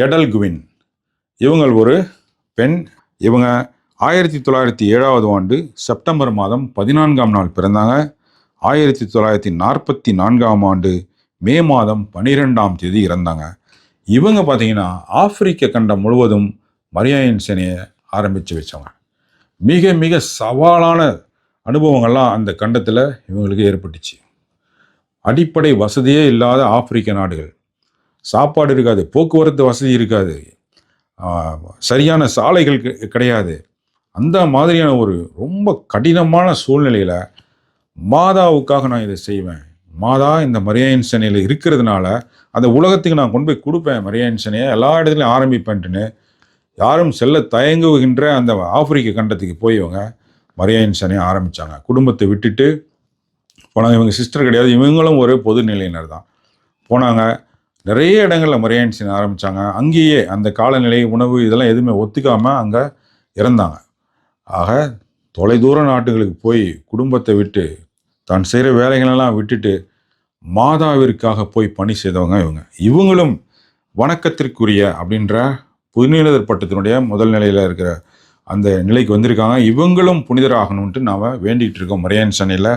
எடல்குவின். இவங்கள் ஒரு பெண். இவங்க 1907ஆவது ஆண்டு செப்டம்பர் மாதம் 14ஆம் நாள் பிறந்தாங்க. 1944ஆம் ஆண்டு மே மாதம் 12ஆம் தேதி இறந்தாங்க. இவங்க பார்த்தீங்கன்னா ஆப்பிரிக்க கண்டம் முழுவதும் மரியாயன் சேனையை ஆரம்பித்து வச்சவங்க. மிக மிக சவாலான அனுபவங்கள்லாம் அந்த கண்டத்தில் இவங்களுக்கு ஏற்பட்டுச்சு. அடிப்படை வசதியே இல்லாத ஆப்பிரிக்க நாடுகள், சாப்பாடு இருக்காது, போக்குவரத்து வசதி இருக்காது, சரியான சாலைகள் கிடையாது. அந்த மாதிரியான ஒரு ரொம்ப கடினமான சூழ்நிலையில் மாதாவுக்காக நான் இதை செய்வேன், மாதா இந்த மரியாயன் சேனையில் இருக்கிறதுனால அந்த உலகத்துக்கு நான் கொண்டு போய் கொடுப்பேன், மரியாயன் சேனையை எல்லா இடத்துலையும் ஆரம்பிப்பேன்ட்டுன்னு யாரும் செல்ல தயங்குகின்ற அந்த ஆப்பிரிக்க கண்டத்துக்கு போய் இவங்க மரியாயன் சேனையை ஆரம்பித்தாங்க. குடும்பத்தை விட்டுட்டு போனாங்க. இவங்க சிஸ்டர் கிடையாது, இவங்களும் ஒரு பொது நிலையினர் தான். போனாங்க, நிறைய இடங்களில் மரியாயன் சேனை ஆரம்பித்தாங்க. அங்கேயே அந்த காலநிலை, உணவு இதெல்லாம் எதுவுமே ஒத்துக்காமல் அங்கே இறந்தாங்க. ஆக தொலைதூர நாட்டுகளுக்கு போய் குடும்பத்தை விட்டு தான் செய்கிற வேலைகளெல்லாம் விட்டுட்டு மாதாவிற்காக போய் பணி செய்தவங்க இவங்க. இவங்களும் வணக்கத்திற்குரிய அப்படின்ற புனிதர் பட்டத்தினுடைய முதல் நிலையில் இருக்கிற அந்த நிலைக்கு வந்திருக்காங்க. இவங்களும் புனிதராகணும்ன்ட்டு நாம் வேண்டிகிட்டு இருக்கோம் மரியாயன் சேனையில்.